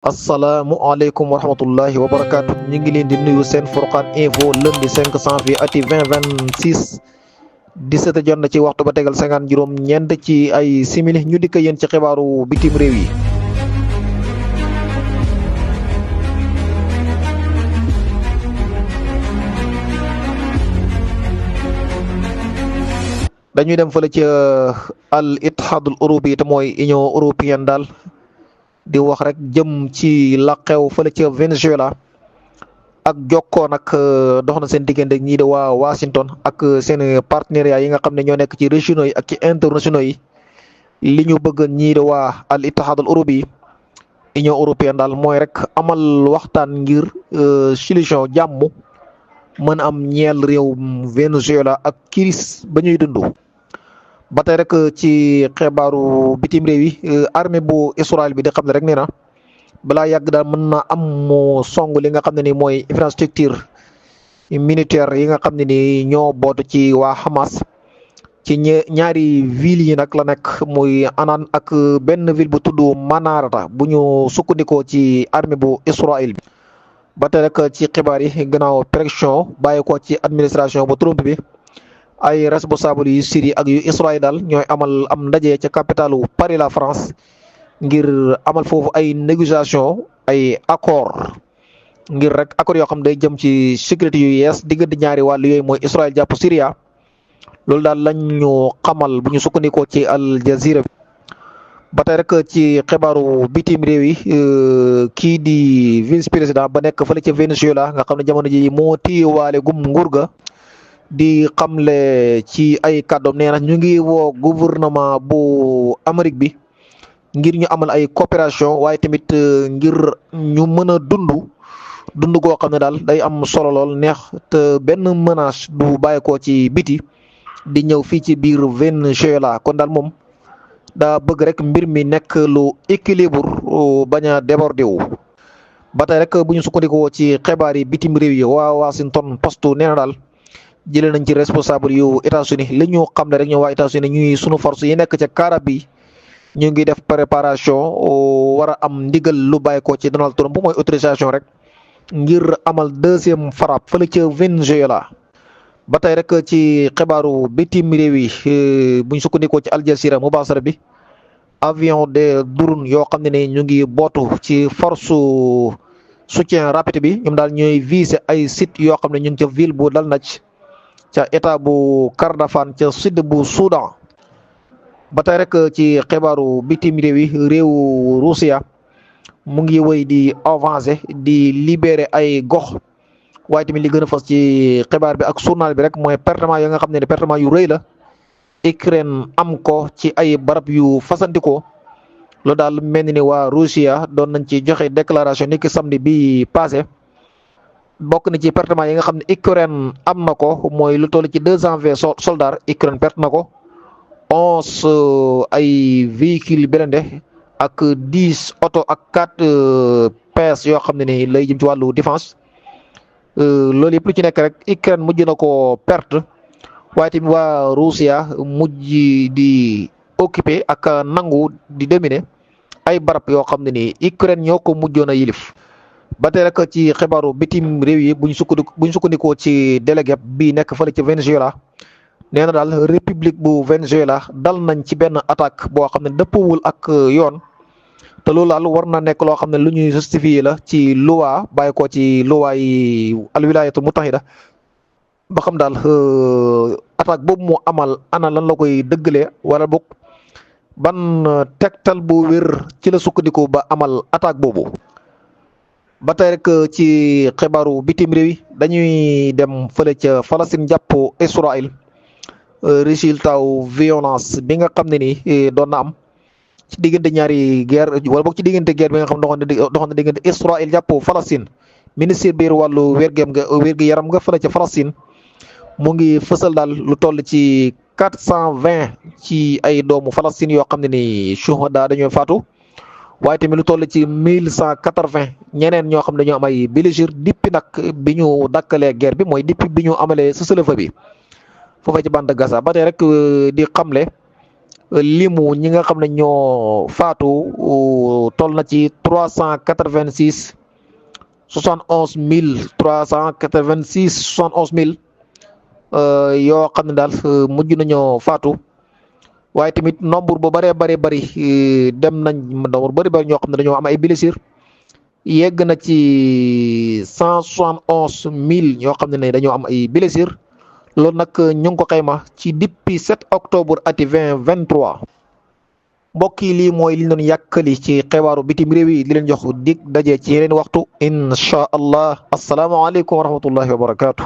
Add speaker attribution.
Speaker 1: asalaamualeykum wa rahmatullahi wa barakaatu ñu ngi leen di nuyu seen Furqan info lundi 5 janvier ati 2026 17 jot na ci waxtu ba tegal 50 juróom ñeent ci ay simili ñu dikk yéen ci xibaaru bitim réew yi. dañuy dem fële ci al ittihadul Europi te mooy union européenne daal di wax rek jëm ci la xew fële ca Venezuela ak jokkoo nag dox na seen diggante ñii de waa Washington ak seen partenariat yi nga xam ne ñoo nekk ci régionaux yi ak ci internationaux yi li ñu bëgg ñii de waa al ittihadul Europi union européenne daal mooy rek amal waxtaan ngir solution jàmm mën am ñeel réew Venezuela ak crise ba ñuy dund. ba tey rek ci xibaaru bitim réew yi armée bu Israël bi di xam ne rek nee na balaa yàgg daal mën na am mu song li nga xam ne ni mooy infrastructure militaire yi nga xam ne ni ñoo bootu ci waa Hamas ci ñaari ville yi nag la nekk muy Anan ak benn ville bu tudd Manarata bu ñu sukkandikoo ci armée bu Israël bi. ba tey rek ci xibaar yi gannaaw pression bàyyi ko ci administration bu Trump bi ay responsable yu Syrie ak yu Israël daal ñooy amal am ndaje ca capitalu Paris la France ngir amal foofu ay négociation ay accord ngir rek accord yoo xam day jëm ci sécurité yu yees diggante ñaari wàll yooyu mooy Israël jàpp Syria loolu daal lañ ñu xamal bu ñu sukkandikoo ci Al Jazeera. ba tey rek ci xibaaru bitim réew yi kii di vice président ba nekk fële ca Venezuela nga xam ne jamono ji moo téyewaale gum nguur ga di xamle ci ay kàddoom nee na ñu ngi woo gouvernement bu Amérique bi ngir ñu amal ay coopération waaye tamit ngir ñu mën a dund goo xam ne daal day am solo lool neex te benn menace du bàyyeekoo ci biti di ñëw fii ci biir Venezuela kon daal moom daa bëgg rek mbir mi nekk lu équilibre bañ a déborder wu. ba tey rek bu ñu sukkandikoo ci xibaar yi bitim réew yi waa Washington Post nee na daal jëlee nañ ci responsable yu États-Unis li ñu xam ne rek ñoo waa États-Unis ñuy sunu force yi nekk ca Caraïbes ñu ngi def préparation war a am ndigal lu bàyyi ko ci Donald Trump bu mooy autorisation rek ngir amal deuxième frappe fële ca Venezuela. ba tey rek ci xibaaru bitim réew yi bu ñu sukkandikoo ci Al Jazeera mubaasara bi avion de drone yoo xam ne ñu ngi bootu ci force soutien rapide bi ñoom daal ñooy viser ay sites yoo xam ne ñu ngi ca ville bu Dalnaj ca état bu Kordofan ca sud bu Soudan. ba tey rek ci xibaaru bitim réew yi réewu Russia mu ngi wéy di avancer di libérer ay gox waaye tamit li gën a fas ci xibaar bi ak journal bi rek mooy pertement ya nga xam ne pertement yu rëy la Ukraine am ko ci ay barab yu fasantikoo loolu daal mel ni waa Russia doon nañ ci joxe déclaration ni ki samedi bi passé bokk na ci pertement yi nga xam ne Ukraine am na ko mooy lu toll ci 220 soldats Ukraine perte na ko 11 ay véhicules blindés ak 10 oto ak 4 PS yoo xam ne ni lay jëm ci wàllu défense. loolu yëpp lu ci nekk rek Ukraine mujj na ko perte waaye tamit waa Russia mujj di occupé ak nangu di dominer ay barab yoo xam ne ni Ukraine ñoo ko mujjoon a yilif. ba tey rek ci xibaaru bitim réew yi bu ñu sukkandikoo ci délégué bi nekk fële ci Venezuela nee na daal république bu Venezuela dal nañ ci benn attaque boo xam ne dëppwul ak yoon. te loolu daal war na nekk loo xam ne lu ñuy justifier la ci loi bàyyi ko ci loi yi al wilayatu mutahida ba xam daal attaque boobu mu amal ana lan la koy dëggalee wala boog ban tegtal bu wér ci la sukkandiku ba amal attaque boobu. ba tey rek ci xibaaru bitim réew yi dañuy dem fële ca Palestine jàpp Israël résultat wu violence bi nga xam ne ni doon na am. ci diggante ñaari guerre wala boog ci diggante guerre bi nga xam ne doxoon na diggante Israël jàpp Palestine ministre biir wàllu wérgu yaram nga fële ca Palestine mu ngi fësal daal lu toll ci 420 ci ay doomu Palestine yoo xam ne ni shuhada dañoo faatu waaye tamit lu toll ci 1180 ñeneen ñoo xam ne dañoo am ay blessures depuis nag bi ñu dakkalee guerre bi mooy depuis bi ñu amalee cessez-le-feu bi foofee ci bande Gaza ba tey rek di xamle. limu ñi nga xam ne ñoo faatu toll na ci 386 71000 386 71000 yoo xam ne daal mujj nañoo faatu waaye tamit nombre bu bëree bëri dem nañ nombre bëri ñoo xam ne dañoo am ay blessures yegg na ci 171000 ñoo xam ne dañoo am ay blessures loolu nag ñu ngi ko xayma ci depuis 7 octobre ati 2023 mbokk yi lii mooy li ñu doon yàkkali ci xibaaru bitim réew yi di leen jox dig daje ci yeneen waxtu incha allah asalaamaaleykum wa rahmatullahi wa barakaatu.